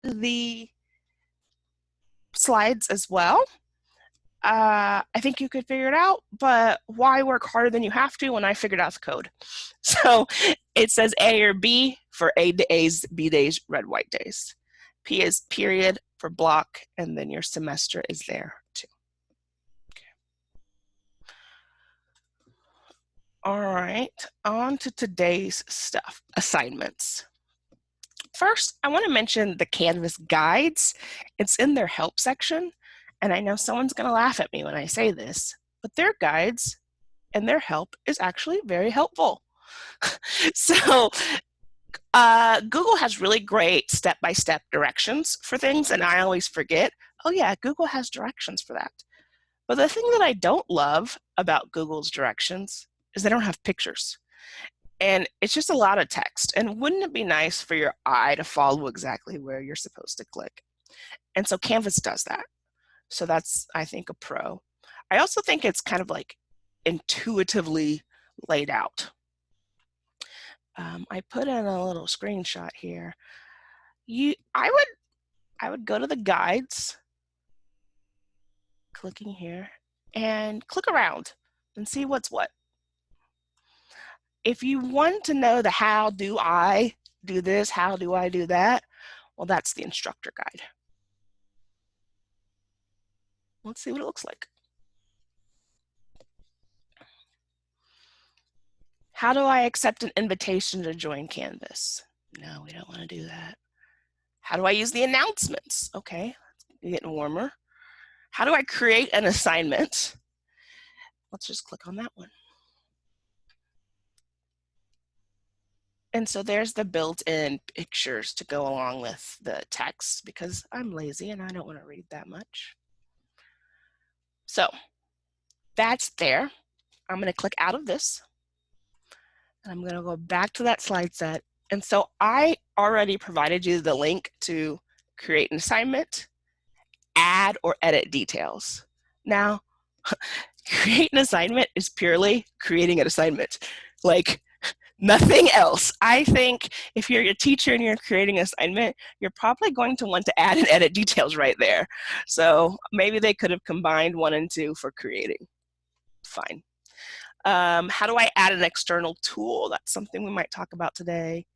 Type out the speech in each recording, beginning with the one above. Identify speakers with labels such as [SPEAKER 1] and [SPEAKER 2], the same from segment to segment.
[SPEAKER 1] the slides as well. I think you could figure it out, but why work harder than you have to when I figured out the code? So it says A or B for A days, B days, red, white days. P is period for block, and then your semester is there too. Okay. All right, on to today's stuff, assignments. First, I want to mention the Canvas guides. It's in their help section, and I know someone's going to laugh at me when I say this, but their guides and their help is actually very helpful. So Google has really great step-by-step directions for things, and I always forget, oh yeah, Google has directions for that. But the thing that I don't love about Google's directions is they don't have pictures. And it's just a lot of text. And wouldn't it be nice for your eye to follow exactly where you're supposed to click? And so Canvas does that. So that's, I think, a pro. I also think it's kind of like intuitively laid out. I put in a little screenshot here. I would go to the guides, clicking here, and click around and see what's what. If you want to know the how do I do this, how do I do that, well, that's the instructor guide. Let's see what it looks like. How do I accept an invitation to join Canvas? No, we don't want to do that. How do I use the announcements? Okay, it's getting warmer. How do I create an assignment? Let's just click on that one. And so there's the built-in pictures to go along with the text because I'm lazy and I don't want to read that much. So that's there. I'm going to click out of this. And I'm going to go back to that slide set. And so I already provided you the link to create an assignment, add or edit details. Now, create an assignment is purely creating an assignment. Like, nothing else. I think if you're a teacher and you're creating an assignment, you're probably going to want to add and edit details right there. So maybe they could have combined 1 and 2 for creating. Fine. How do I add an external tool? That's something we might talk about today.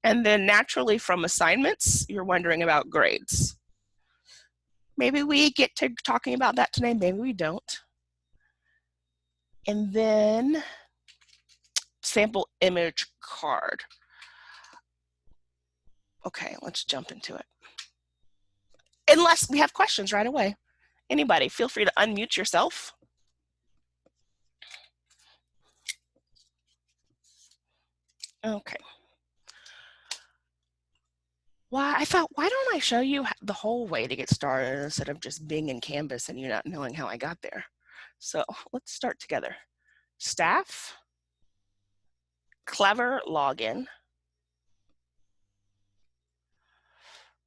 [SPEAKER 1] And then naturally from assignments, you're wondering about grades. Maybe we get to talking about that today, maybe we don't. And then sample image card. Okay, let's jump into it. Unless we have questions right away. Anybody, feel free to unmute yourself. Okay. Well, I thought, why don't I show you the whole way to get started instead of just being in Canvas and you not knowing how I got there. So let's start together. Staff, Clever login.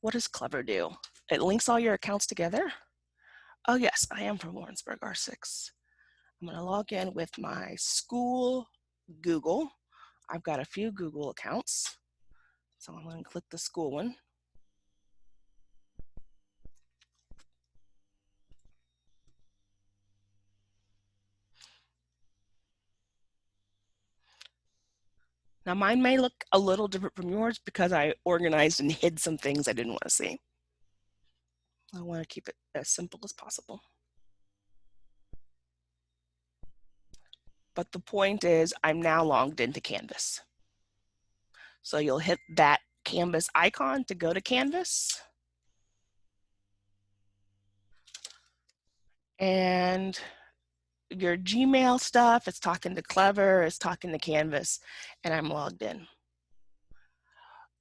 [SPEAKER 1] What does Clever do? It links all your accounts together. Oh yes, I am from Warrensburg R6. I'm going to log in with my school Google. I've got a few Google accounts. So I'm going to click the school one. Now mine may look a little different from yours because I organized and hid some things I didn't want to see. I want to keep it as simple as possible. But the point is I'm now logged into Canvas. So you'll hit that Canvas icon to go to Canvas. And your Gmail stuff, it's talking to Clever, it's talking to Canvas, and I'm logged in.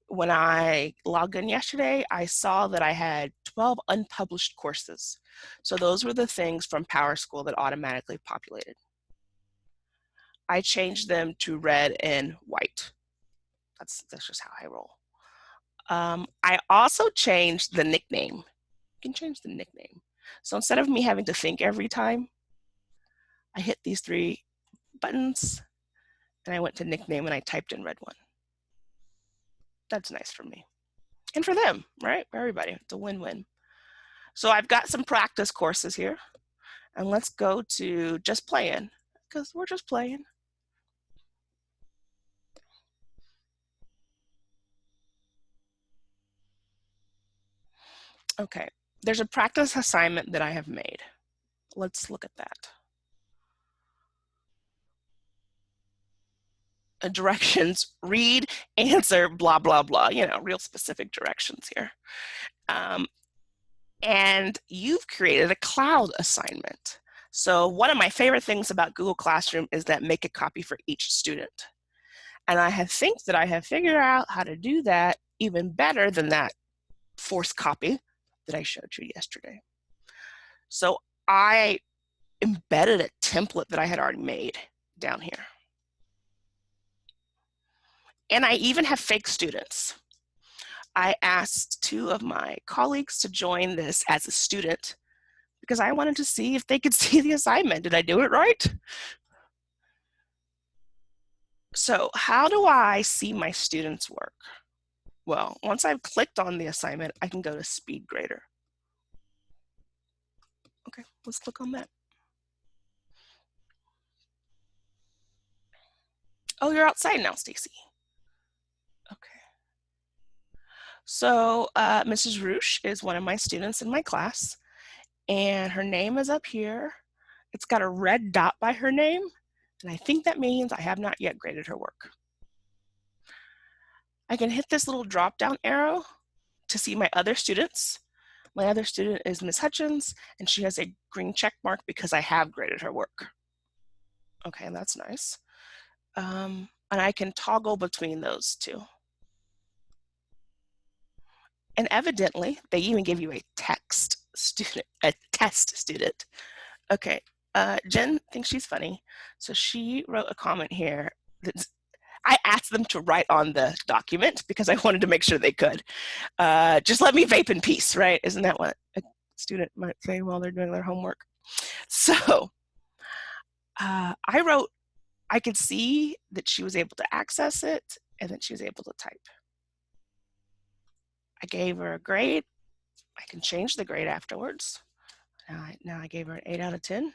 [SPEAKER 1] When I logged in yesterday, I saw that I had 12 unpublished courses. So those were the things from PowerSchool that automatically populated. I changed them to red and white. That's just how I roll. I also changed the nickname. You can change the nickname. So instead of me having to think every time, I hit these 3 buttons and I went to nickname and I typed in red one. That's nice for me. and for them, right? For everybody. It's a win-win. So I've got some practice courses here, and let's go to just playing, because we're just playing. Okay, there's a practice assignment that I have made. Let's look at that. Directions, read, answer, blah, blah, blah, you know, real specific directions here. And you've created a cloud assignment. So one of my favorite things about Google Classroom is that make a copy for each student. And I think that I have figured out how to do that even better than that forced copy that I showed you yesterday. So I embedded a template that I had already made down here. And I even have fake students. I asked 2 of my colleagues to join this as a student because I wanted to see if they could see the assignment. Did I do it right? So how do I see my students' work? Well, once I've clicked on the assignment, I can go to Speed Grader. Okay, let's click on that. Oh, you're outside now, Stacy. Okay. So Mrs. Roosh is one of my students in my class, and her name is up here. It's got a red dot by her name, and I think that means I have not yet graded her work. I can hit this little drop-down arrow to see my other students. My other student is Ms. Hutchins, and she has a green check mark because I have graded her work. Okay, that's nice. And I can toggle between those 2. And evidently, they even give you a test student. Okay, Jen thinks she's funny, so she wrote a comment here that's, I asked them to write on the document because I wanted to make sure they could. Just let me vape in peace, right? Isn't that what a student might say while they're doing their homework? So I wrote, I could see that she was able to access it and that she was able to type. I gave her a grade. I can change the grade afterwards. Now I gave her an 8 out of 10.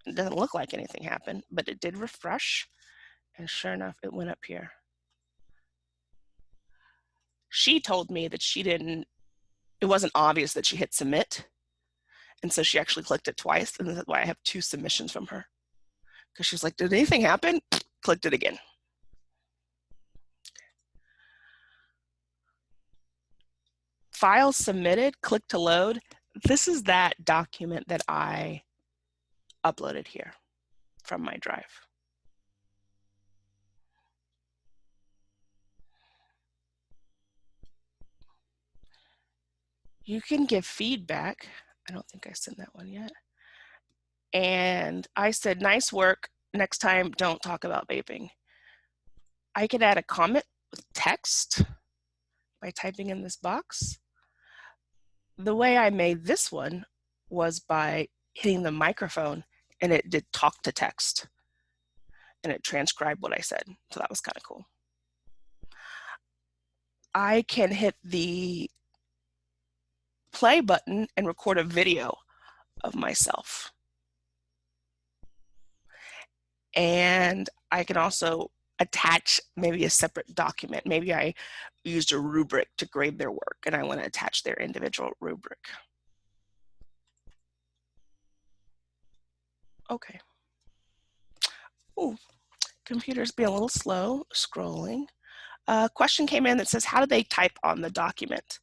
[SPEAKER 1] It doesn't look like anything happened, but it did refresh. And sure enough, it went up here. She told me that it wasn't obvious that she hit submit. And so she actually clicked it twice. And that's why I have 2 submissions from her. Because she's like, did anything happen? Clicked it again. Files submitted, click to load. This is that document that I uploaded here from my drive. You can give feedback. I don't think I sent that one yet. And I said, nice work. Next time, don't talk about vaping. I could add a comment with text by typing in this box. The way I made this one was by hitting the microphone, and it did talk to text, and it transcribed what I said. So that was kind of cool. I can hit the play button and record a video of myself. And I can also attach maybe a separate document. Maybe I used a rubric to grade their work and I want to attach their individual rubric. Okay. Ooh, computer's being a little slow scrolling. A question came in that says, how do they type on the document?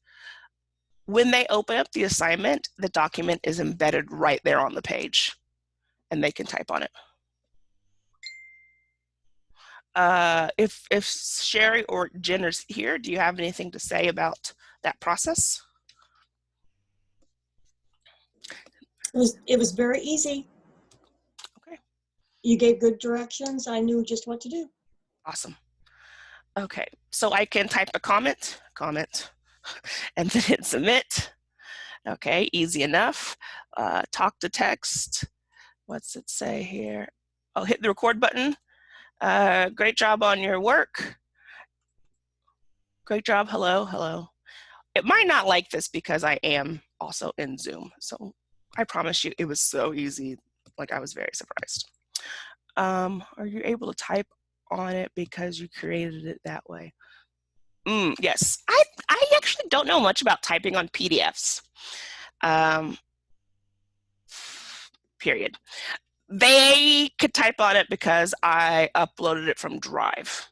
[SPEAKER 1] When they open up the assignment, the document is embedded right there on the page and they can type on it. If Sherry or Jen is here, do you have anything to say about that process?
[SPEAKER 2] It was very easy.
[SPEAKER 1] Okay.
[SPEAKER 2] You gave good directions. I knew just what to do.
[SPEAKER 1] Awesome. Okay, so I can type a comment, and then hit submit. Okay, easy enough. Talk to text. What's it say here? I'll hit the record button. Great job on your work. Great job. Hello, hello. It might not like this because I am also in Zoom. So I promise you it was so easy. Like, I was very surprised. Are you able to type on it because you created it that way? Yes. I actually don't know much about typing on PDFs. Um, period. They could type on it because I uploaded it from Drive.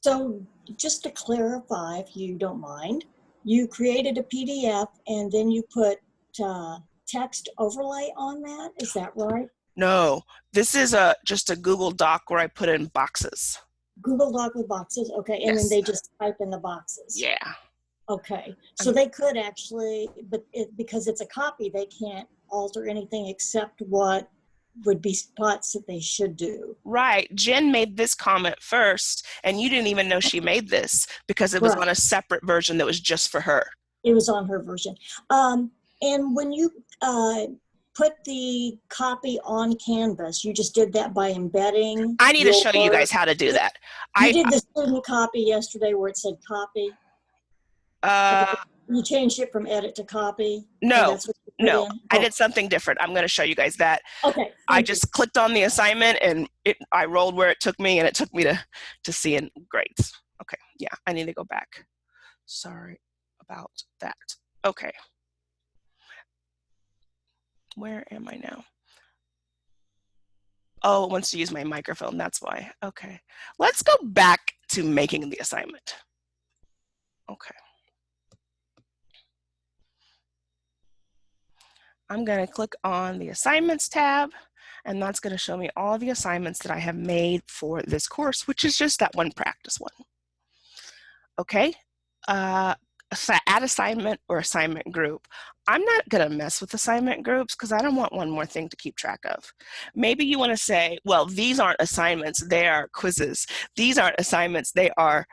[SPEAKER 2] So just to clarify, if you don't mind, you created a PDF and then you put text overlay on that. Is that right?
[SPEAKER 1] No, this is just a Google Doc where I put in boxes.
[SPEAKER 2] Google Doc with boxes. Okay. And then
[SPEAKER 1] Yes.
[SPEAKER 2] they just type in the boxes.
[SPEAKER 1] Yeah.
[SPEAKER 2] Okay. So they could actually, but because it's a copy, they can't alter anything except what would be spots that they should do.
[SPEAKER 1] Right. Jen made this comment first, and you didn't even know she made this because it was
[SPEAKER 2] Right.
[SPEAKER 1] on a separate version that was just for her.
[SPEAKER 2] It was on her version. And when you put the copy on Canvas, you just did that by embedding
[SPEAKER 1] I need to
[SPEAKER 2] your,
[SPEAKER 1] show you guys how to do that.
[SPEAKER 2] you did the student copy yesterday where it said copy.
[SPEAKER 1] Uh,
[SPEAKER 2] You changed it from edit to copy, and
[SPEAKER 1] no,
[SPEAKER 2] that's what you put
[SPEAKER 1] no,
[SPEAKER 2] in.
[SPEAKER 1] I
[SPEAKER 2] Oh,
[SPEAKER 1] did something different. I'm going to show you guys that.
[SPEAKER 2] okay.
[SPEAKER 1] I
[SPEAKER 2] Thank you.
[SPEAKER 1] just clicked on the assignment and I rolled where it took me, and it took me to seeing grades. Okay, yeah, I need to go back. Sorry about that. Okay. Where am I now? Oh, it wants to use my microphone, that's why. Okay. Let's go back to making the assignment. Okay. I'm going to click on the assignments tab, and that's going to show me all the assignments that I have made for this course, which is just that one practice one. Okay. Add assignment or assignment group. I'm not going to mess with assignment groups because I don't want one more thing to keep track of. Maybe you want to say, well, these aren't assignments, they are quizzes. These aren't assignments, they are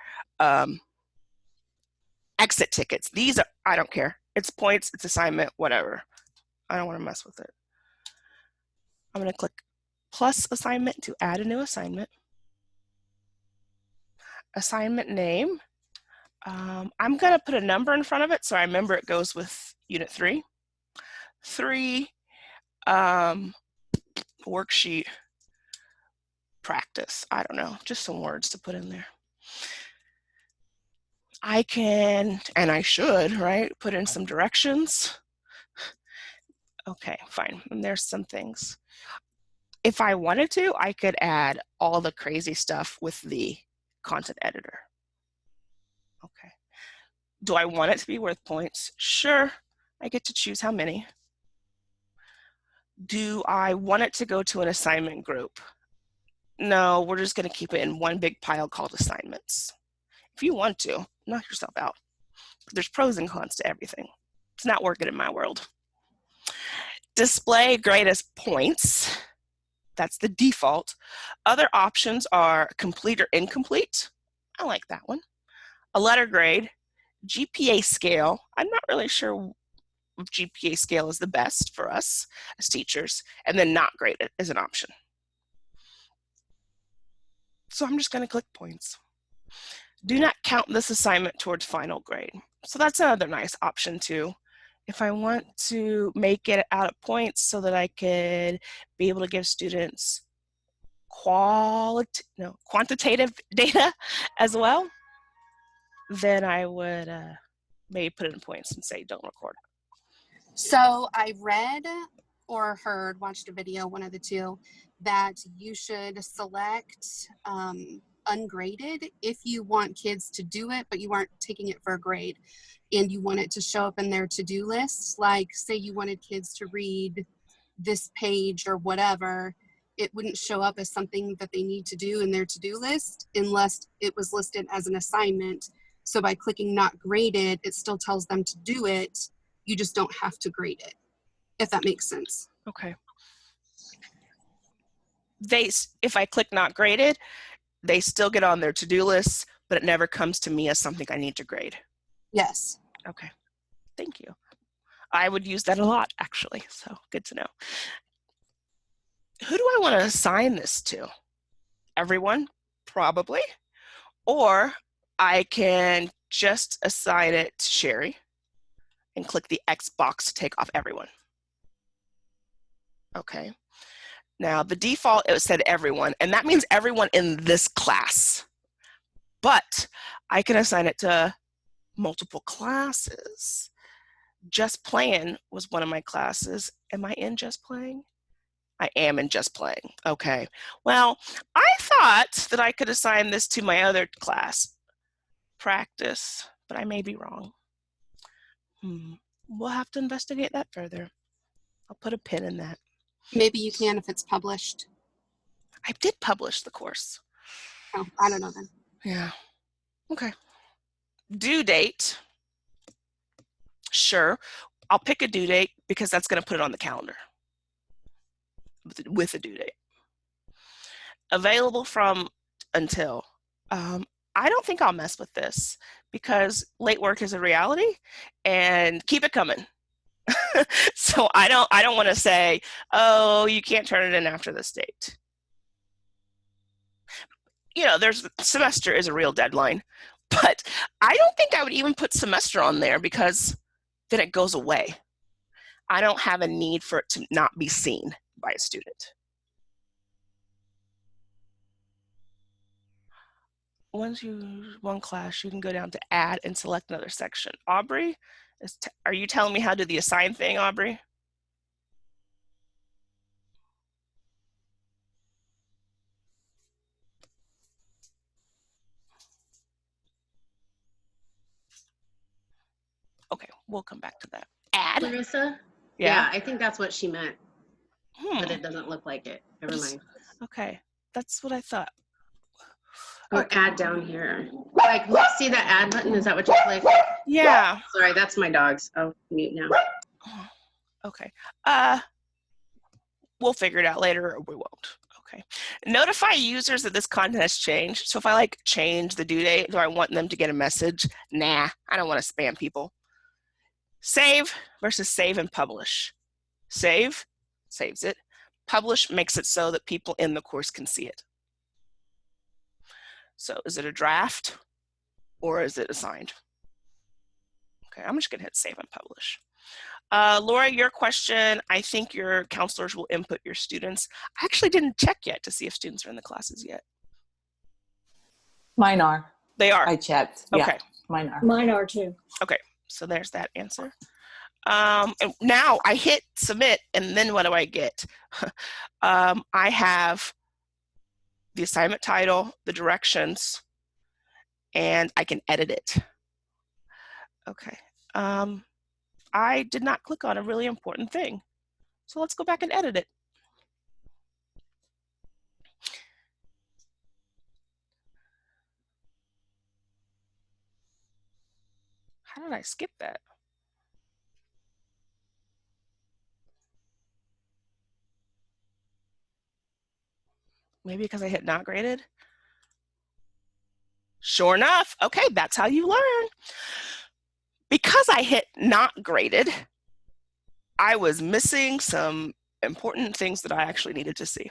[SPEAKER 1] exit tickets. These are, I don't care. It's points, it's assignment, whatever. I don't want to mess with it. I'm going to click plus assignment to add a new assignment. Assignment name. I'm going to put a number in front of it so I remember it goes with Unit 3. 3 worksheet practice. I don't know, just some words to put in there. I can, and I should, right, put in some directions. Okay, fine. And there's some things. If I wanted to, I could add all the crazy stuff with the content editor. Okay. Do I want it to be worth points? Sure. I get to choose how many. Do I want it to go to an assignment group? No, we're just going to keep it in one big pile called assignments. If you want to, knock yourself out. There's pros and cons to everything. It's not working in my world. Display grade as points. That's the default. Other options are complete or incomplete. I like that one. A letter grade, GPA scale. I'm not really sure if GPA scale is the best for us as teachers, and then not graded is an option. So I'm just going to click points. Do not count this assignment towards final grade. So that's another nice option too. If I want to make it out of points so that I could be able to give students quantitative data as well, then I would maybe put it in points and say don't record.
[SPEAKER 3] So I read or heard, watched a video, one of the two, that you should select ungraded if you want kids to do it, but you aren't taking it for a grade and you want it to show up in their to-do list. Like say you wanted kids to read this page or whatever, it wouldn't show up as something that they need to do in their to-do list unless it was listed as an assignment. So by clicking not graded, it still tells them to do it. You just don't have to grade it, if that makes sense.
[SPEAKER 1] Okay. If I click not graded, they still get on their to-do list, but it never comes to me as something I need to grade.
[SPEAKER 3] Yes.
[SPEAKER 1] Okay, thank you. I would use that a lot, actually, so good to know. Who do I want to assign this to? everyone, probably, or I can just assign it to Sherry and click the X box to take off everyone. Okay. Now the default, it said everyone, and that means everyone in this class. But I can assign it to multiple classes. Just Playing was one of my classes. Am I in Just Playing? I am in Just Playing. Okay. Well, I thought that I could assign this to my other class, Practice, but I may be wrong. We'll have to investigate that further. I'll put a pin in that.
[SPEAKER 3] Maybe you can if it's published.
[SPEAKER 1] I did publish the course.
[SPEAKER 3] Oh, I don't know then.
[SPEAKER 1] Yeah. Okay. Due date. Sure. I'll pick a due date because that's going to put it on the calendar with a due date. Available from until. I don't think I'll mess with this because late work is a reality, and keep it coming. So I don't want to say, oh, you can't turn it in after this date. You know, there's semester is a real deadline, but I don't think I would even put semester on there because then it goes away. I don't have a need for it to not be seen by a student. Once you use one class, you can go down to add and select another section. Aubrey, are you telling me how to do the assign thing, Aubrey? Okay, we'll come back to that. Add.
[SPEAKER 4] Larissa?
[SPEAKER 1] Yeah,
[SPEAKER 4] I think that's what she meant, but it doesn't look like it. Never mind.
[SPEAKER 1] Okay, that's what I thought.
[SPEAKER 4] Or add down here. Like, see the add button? Is that what you click?
[SPEAKER 1] Yeah.
[SPEAKER 4] Sorry, that's my dogs. Oh, mute now.
[SPEAKER 1] Okay. We'll figure it out later, or we won't. Okay. Notify users that this content has changed. So if I like change the due date, do I want them to get a message? Nah, I don't want to spam people. Save versus save and publish. Save, saves it. Publish makes it so that people in the course can see it. So is it a draft or is it assigned? Okay, I'm just gonna hit save and publish. Laura, your question, I think your counselors will input your students. I actually didn't check yet to see if students are in the classes yet.
[SPEAKER 5] Mine are.
[SPEAKER 1] They are.
[SPEAKER 5] I checked.
[SPEAKER 1] Okay.
[SPEAKER 5] Yeah, mine are.
[SPEAKER 2] Mine are too.
[SPEAKER 1] Okay, so there's that answer. And now I hit submit, and then what do I get? I have the assignment title, the directions, and I can edit it. Okay. I did not click on a really important thing. So let's go back and edit it. How did I skip that? Maybe because I hit not graded? Sure enough, okay, that's how you learn. Because I hit not graded, I was missing some important things that I actually needed to see.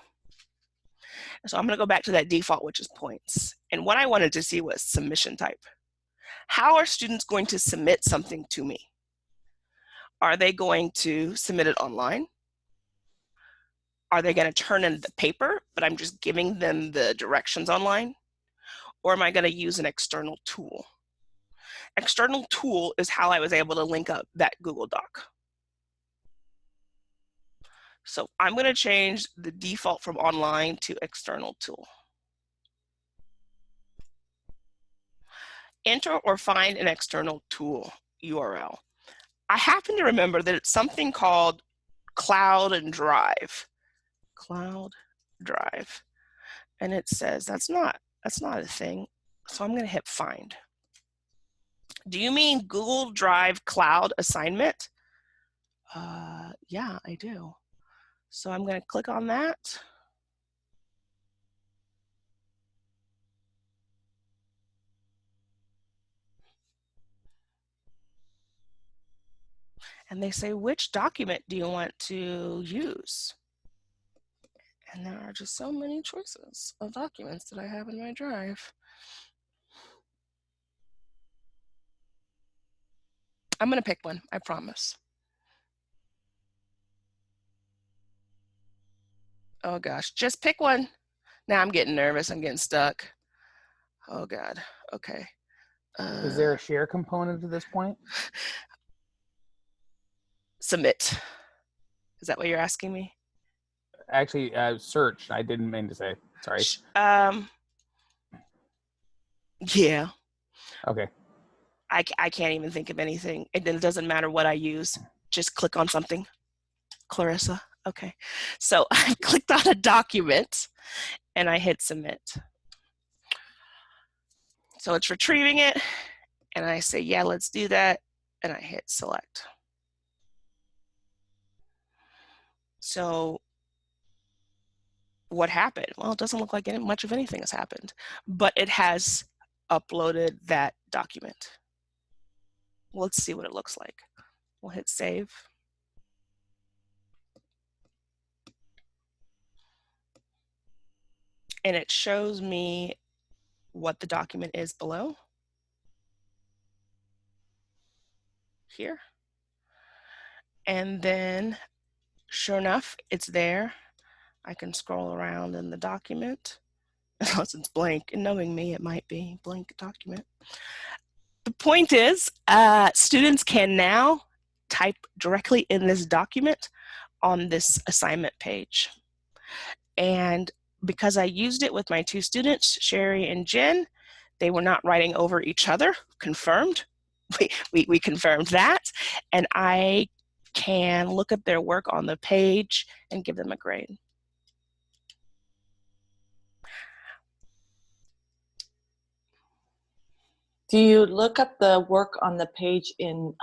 [SPEAKER 1] So I'm going to go back to that default, which is points. And what I wanted to see was submission type. How are students going to submit something to me? Are they going to submit it online? Are they going to turn in the paper, but I'm just giving them the directions online? Or am I going to use an external tool? External tool is how I was able to link up that Google Doc. So I'm going to change the default from online to external tool. Enter or find an external tool URL. I happen to remember that it's something called Cloud and Drive. Cloud Drive. And it says that's not a thing. So I'm going to hit find. Do you mean Google Drive Cloud assignment? Yeah, I do. So I'm going to click on that. And they say, which document do you want to use? And there are just so many choices of documents that I have in my drive. I'm going to pick one, I promise. Oh gosh, just pick one. Now I'm getting nervous. I'm getting stuck. Oh God. Okay.
[SPEAKER 5] Is there a share component at this point?
[SPEAKER 1] Submit. Is that what you're asking me?
[SPEAKER 5] Actually, search. I didn't mean to say. Sorry.
[SPEAKER 1] Yeah.
[SPEAKER 5] Okay.
[SPEAKER 1] I can't even think of anything. It doesn't matter what I use. Just click on something. Clarissa. Okay. So I clicked on a document and I hit submit. So it's retrieving it and I say, yeah, let's do that. And I hit select. So what happened? Well, it doesn't look like much of anything has happened, but it has uploaded that document. Let's see what it looks like. We'll hit save. And it shows me what the document is below here. And then sure enough, it's there. I can scroll around in the document, unless it's blank, and knowing me, it might be blank document. The point is, students can now type directly in this document on this assignment page. And because I used it with my two students, Sherry and Jen, they were not writing over each other, confirmed. We confirmed that. And I can look at their work on the page and give them a grade.
[SPEAKER 6] Do you look up the work on the page in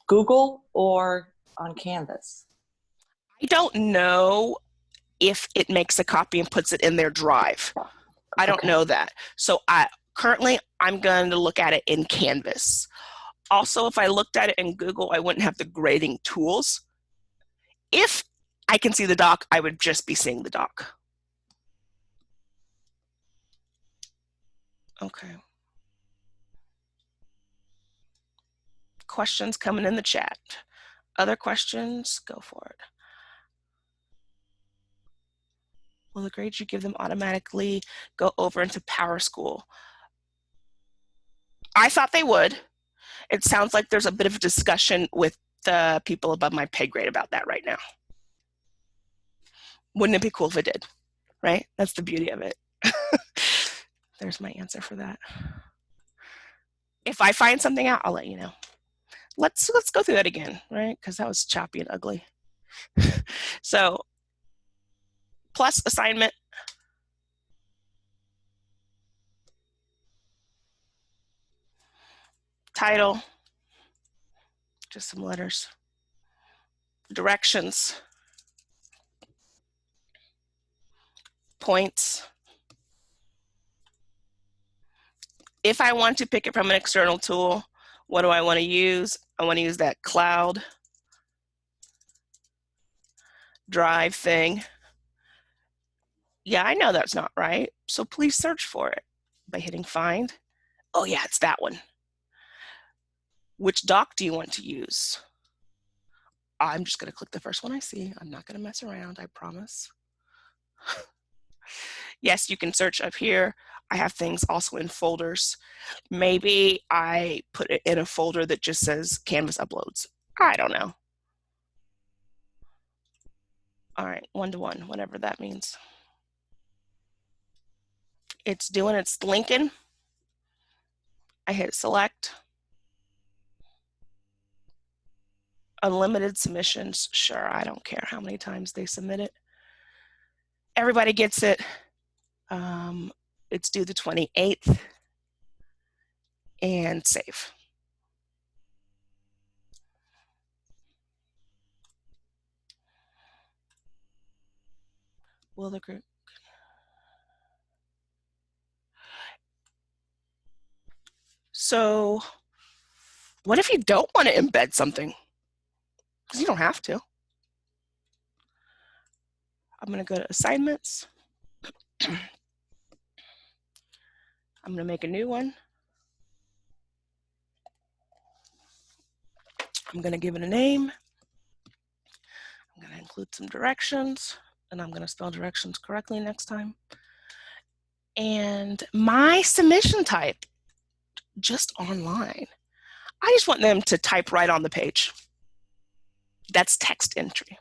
[SPEAKER 6] Google or on Canvas?
[SPEAKER 1] I don't know if it makes a copy and puts it in their drive. I don't know that. So currently I'm going to look at it in Canvas. Also, if I looked at it in Google, I wouldn't have the grading tools. If I can see the doc, I would just be seeing the doc. Okay. Questions coming in the chat. Other questions? Go for it. Will the grades you give them automatically go over into PowerSchool? I thought they would. It sounds like there's a bit of a discussion with the people above my pay grade about that right now. Wouldn't it be cool if it did? Right? That's the beauty of it. There's my answer for that. If I find something out, I'll let you know. Let's go through that again, right? Because that was choppy and ugly. So, plus assignment. Title. Just some letters. Directions. Points. If I want to pick it from an external tool, what do I want to use? I want to use that cloud drive thing. Yeah, I know that's not right. So please search for it by hitting find. Oh yeah, it's that one. Which doc do you want to use? I'm just going to click the first one I see. I'm not going to mess around, I promise. Yes, you can search up here. I have things also in folders. Maybe I put it in a folder that just says Canvas uploads. I don't know. All right, 1-to-1, whatever that means. It's doing its linking. I hit select. Unlimited submissions, sure, I don't care how many times they submit it. Everybody gets it. It's due the 28th. And save. Will the group? So what if you don't want to embed something? Because you don't have to. I'm going to go to assignments. I'm going to make a new one. I'm going to give it a name. I'm going to include some directions, and I'm going to spell directions correctly next time. And my submission type, just online. I just want them to type right on the page. That's text entry.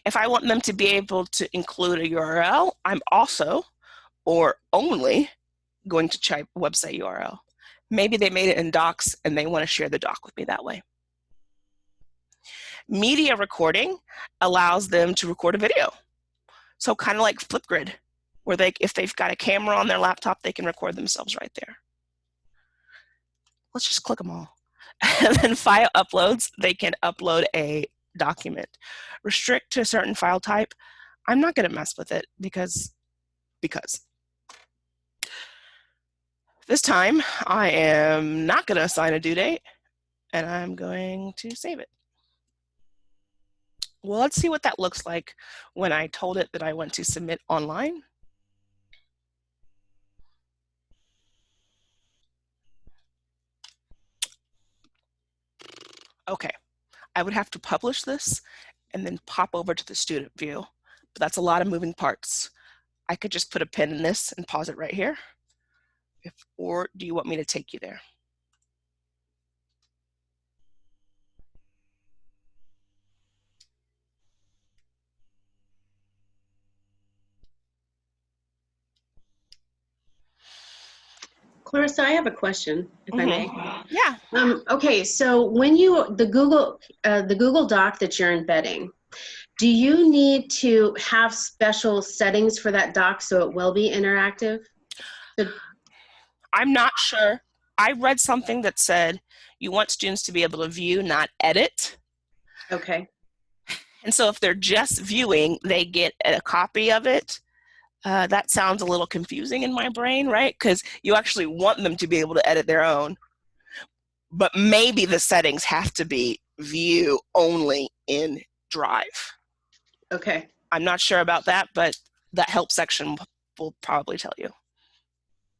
[SPEAKER 1] If I want them to be able to include a URL, I'm also, or only, going to type website URL. Maybe they made it in docs and they want to share the doc with me that way. Media recording allows them to record a video. So kind of like Flipgrid, where if they've got a camera on their laptop, they can record themselves right there. Let's just click them all. And then file uploads, they can upload a document. Restrict to a certain file type. I'm not going to mess with it because this time I am not going to assign a due date, and I'm going to save it. Well, let's see what that looks like when I told it that I want to submit online. Okay, I would have to publish this and then pop over to the student view, but that's a lot of moving parts. I could just put a pin in this and pause it right here. Or do you want me to take you there?
[SPEAKER 4] Clarissa, I have a question, if I may.
[SPEAKER 1] Yeah.
[SPEAKER 4] Okay, so when the Google Doc that you're embedding, do you need to have special settings for that doc so it will be interactive?
[SPEAKER 1] I'm not sure. I read something that said you want students to be able to view, not edit.
[SPEAKER 4] Okay.
[SPEAKER 1] And so if they're just viewing, they get a copy of it. That sounds a little confusing in my brain, right? Because you actually want them to be able to edit their own. But maybe the settings have to be view only in Drive.
[SPEAKER 4] Okay.
[SPEAKER 1] I'm not sure about that, but that help section will probably tell you.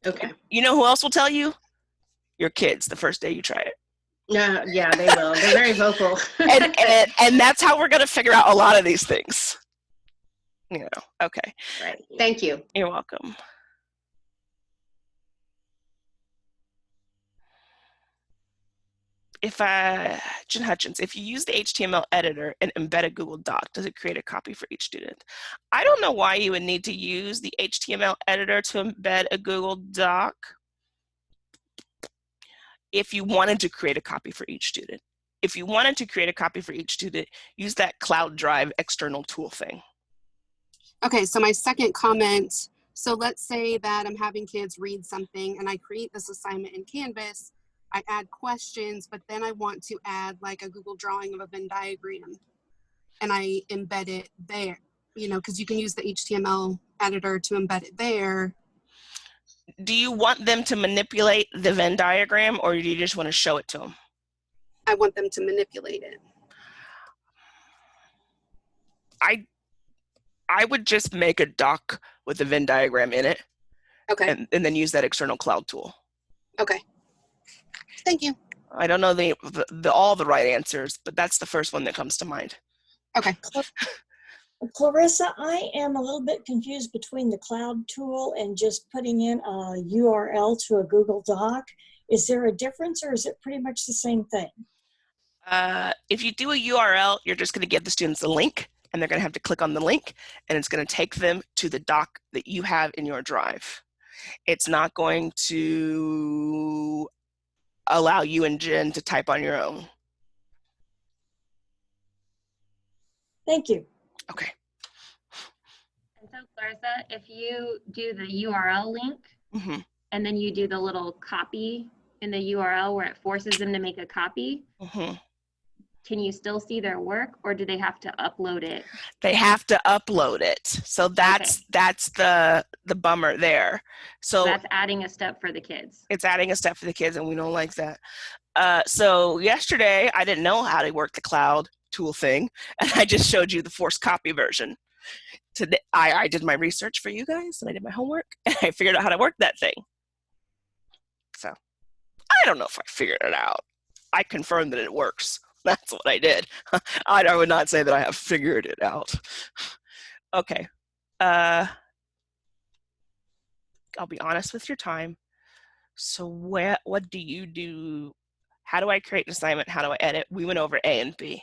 [SPEAKER 4] Okay.
[SPEAKER 1] You know who else will tell you? Your kids the first day you try it.
[SPEAKER 4] Yeah, they will. They're very vocal.
[SPEAKER 1] and that's how we're going to figure out a lot of these things. You know, okay.
[SPEAKER 4] Right. Thank you.
[SPEAKER 1] You're welcome. Jen Hutchins, if you use the HTML editor and embed a Google Doc, does it create a copy for each student? I don't know why you would need to use the HTML editor to embed a Google Doc if you wanted to create a copy for each student. If you wanted to create a copy for each student, use that Cloud Drive external tool thing.
[SPEAKER 3] Okay, so my second comment, so let's say that I'm having kids read something and I create this assignment in Canvas, I add questions, but then I want to add like a Google drawing of a Venn diagram and I embed it there, you know, because you can use the HTML editor to embed it there.
[SPEAKER 1] Do you want them to manipulate the Venn diagram or do you just want to show it to them?
[SPEAKER 3] I want them to manipulate it.
[SPEAKER 1] I would just make a doc with a Venn diagram in it.
[SPEAKER 3] Okay.
[SPEAKER 1] And then use that external cloud tool.
[SPEAKER 3] Okay. Thank you.
[SPEAKER 1] I don't know all the right answers, but that's the first one that comes to mind.
[SPEAKER 3] Okay.
[SPEAKER 2] Clarissa, I am a little bit confused between the cloud tool and just putting in a URL to a Google Doc. Is there a difference or is it pretty much the same thing?
[SPEAKER 1] If you do a URL, you're just going to give the students a link and they're going to have to click on the link and it's going to take them to the doc that you have in your Drive. It's not going to allow you and Jen to type on your own.
[SPEAKER 2] Thank you.
[SPEAKER 1] Okay.
[SPEAKER 7] And so Clarissa, if you do the URL link
[SPEAKER 1] Mm-hmm.
[SPEAKER 7] and then you do the little copy in the URL where it forces them to make a copy,
[SPEAKER 1] Mm-hmm.
[SPEAKER 7] can you still see their work or do they have to upload it?
[SPEAKER 1] They have to upload it. So that's the bummer there. So
[SPEAKER 7] that's adding a step for the kids.
[SPEAKER 1] It's adding a step for the kids and we don't like that. So yesterday I didn't know how to work the cloud tool thing and I just showed you the forced copy version. today I did my research for you guys and I did my homework and I figured out how to work that thing. So I don't know if I figured it out. I confirmed that it works. That's what I did. I would not say that I have figured it out. Okay. I'll be honest with your time. So what do you do? How do I create an assignment? How do I edit? We went over A and B.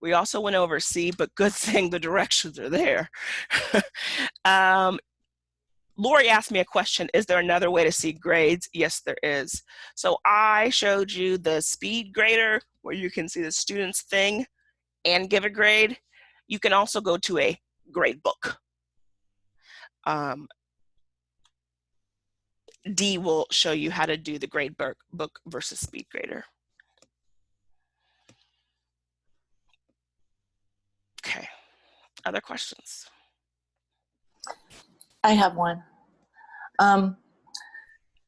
[SPEAKER 1] We also went over C, but good thing the directions are there. Lori asked me a question, is there another way to see grades? Yes, there is. So I showed you the speed grader where you can see the student's thing and give a grade. You can also go to a gradebook. D will show you how to do the gradebook versus speed grader. Okay, other questions?
[SPEAKER 6] I have one.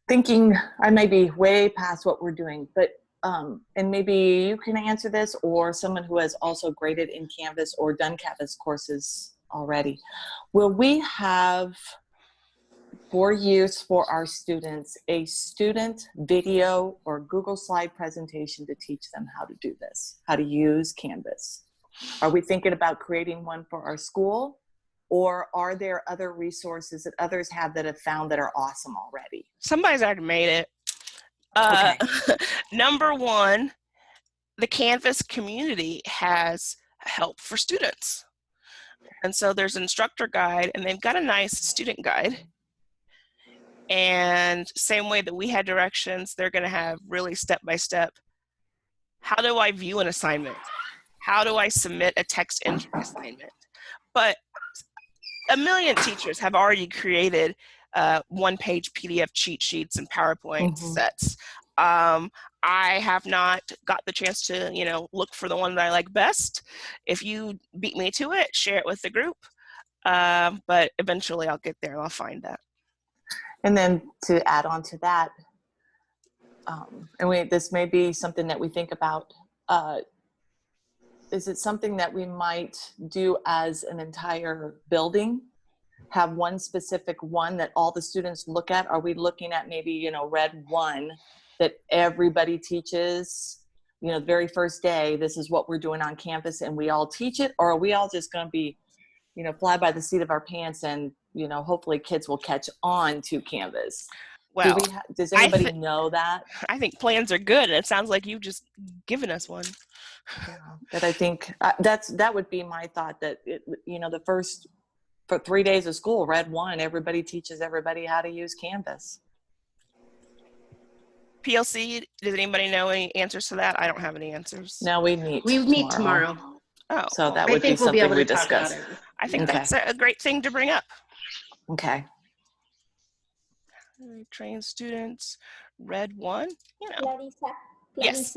[SPEAKER 6] Thinking I may be way past what we're doing, but and maybe you can answer this, or someone who has also graded in Canvas or done Canvas courses already. Will we have for use for our students a student video or Google slide presentation to teach them how to do this, how to use Canvas? Are we thinking about creating one for our school? Or are there other resources that others have that have found that are awesome already?
[SPEAKER 1] Somebody's already made it.
[SPEAKER 6] Okay.
[SPEAKER 1] Number one, the Canvas community has help for students. And so there's an instructor guide, and they've got a nice student guide. And same way that we had directions, they're going to have really step-by-step. How do I view an assignment? How do I submit a text entry assignment? But a million teachers have already created one-page PDF cheat sheets and PowerPoint sets. I have not got the chance to, look for the one that I like best. If you beat me to it, share it with the group. But eventually I'll get there and I'll find that.
[SPEAKER 6] And then to add on to that, this may be something that we think about, is it something that we might do as an entire building? Have one specific one that all the students look at? Are we looking at maybe, Red 1 that everybody teaches, the very first day, this is what we're doing on campus and we all teach it? Or are we all just going to be, fly by the seat of our pants and, hopefully kids will catch on to Canvas?
[SPEAKER 1] Well,
[SPEAKER 6] does anybody know that?
[SPEAKER 1] I think plans are good, and it sounds like you've just given us one.
[SPEAKER 6] Yeah, but I think that would be my thought, that the first for 3 days of school, Red 1, everybody teaches everybody how to use Canvas.
[SPEAKER 1] PLC, does anybody know any answers to that? I don't have any answers.
[SPEAKER 6] No, we meet
[SPEAKER 4] tomorrow.
[SPEAKER 1] Oh,
[SPEAKER 6] so that would be something we discuss.
[SPEAKER 1] I think that's a great thing to bring up.
[SPEAKER 6] Okay.
[SPEAKER 1] Train students, Red 1,
[SPEAKER 8] Clarissa,
[SPEAKER 1] Yes.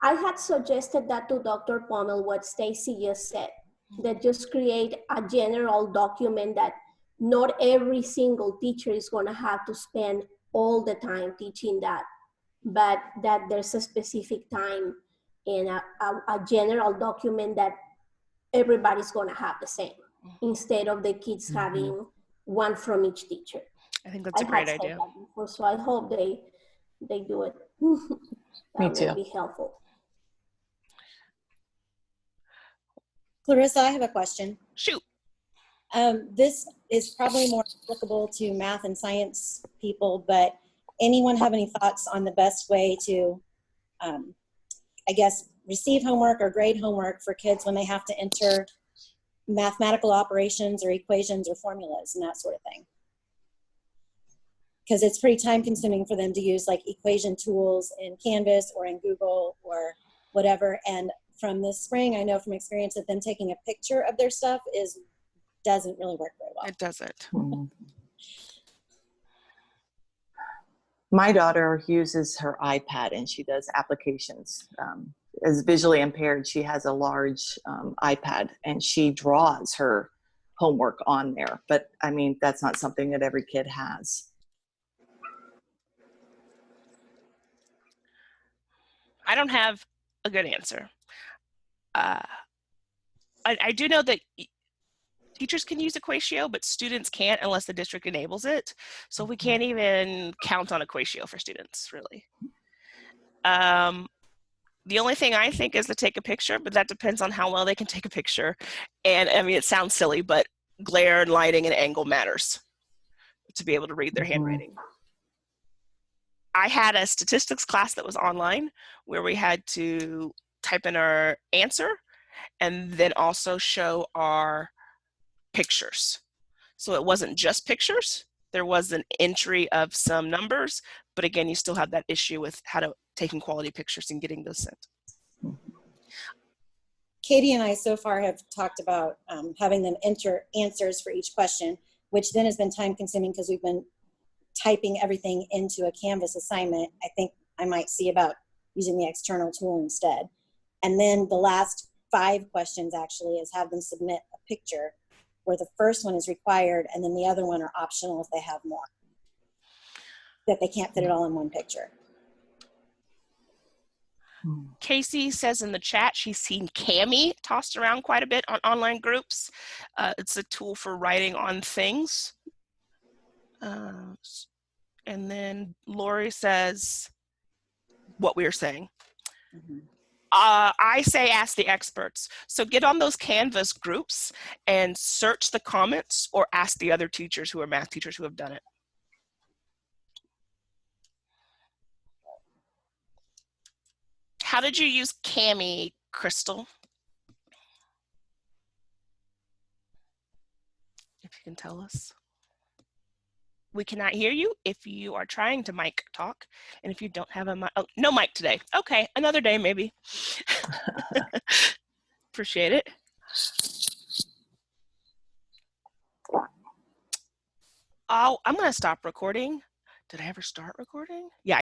[SPEAKER 8] I had suggested that to Dr. Pommel, what Stacy just said, that just create a general document that not every single teacher is going to have to spend all the time teaching that, but that there's a specific time in a general document that everybody's going to have the same, instead of the kids having one from each teacher.
[SPEAKER 1] I think that's a great idea.
[SPEAKER 8] Before, so I hope they do it.
[SPEAKER 6] Me too.
[SPEAKER 8] That would be helpful.
[SPEAKER 9] Clarissa, I have a question.
[SPEAKER 1] Shoot.
[SPEAKER 9] This is probably more applicable to math and science people, but anyone have any thoughts on the best way to, I guess, receive homework or grade homework for kids when they have to enter mathematical operations or equations or formulas and that sort of thing? Because it's pretty time consuming for them to use like equation tools in Canvas or in Google or whatever. And from this spring, I know from experience that them taking a picture of their stuff doesn't really work very well.
[SPEAKER 1] It doesn't.
[SPEAKER 6] My daughter uses her iPad and she does applications. As visually impaired, she has a large iPad and she draws her homework on there. But I mean, that's not something that every kid has.
[SPEAKER 1] I don't have a good answer. I do know that teachers can use Equatio, but students can't unless the district enables it. So we can't even count on Equatio for students, really. The only thing I think is to take a picture, but that depends on how well they can take a picture. And I mean, it sounds silly, but glare and lighting and angle matters to be able to read their handwriting. I had a statistics class that was online where we had to type in our answer and then also show our pictures. So it wasn't just pictures. There was an entry of some numbers, but again, you still have that issue with taking quality pictures and getting those sent.
[SPEAKER 9] Katie and I so far have talked about having them enter answers for each question, which then has been time consuming because we've been typing everything into a Canvas assignment. I think I might see about using the external tool instead. And then the last 5 questions actually is have them submit a picture where the first one is required and then the other one are optional if they have more, that they can't fit it all in one picture.
[SPEAKER 1] Casey says in the chat she's seen Cami tossed around quite a bit on online groups. It's a tool for writing on things. And then Lori says what we were saying. I say ask the experts. So get on those Canvas groups and search the comments or ask the other teachers who are math teachers who have done it. How did you use Cami, Crystal? If you can tell us. We cannot hear you if you are trying to mic talk. And if you don't have a mic, oh, no mic today. Okay, another day maybe. Appreciate it. I'm gonna stop recording. Did I ever start recording? Yeah.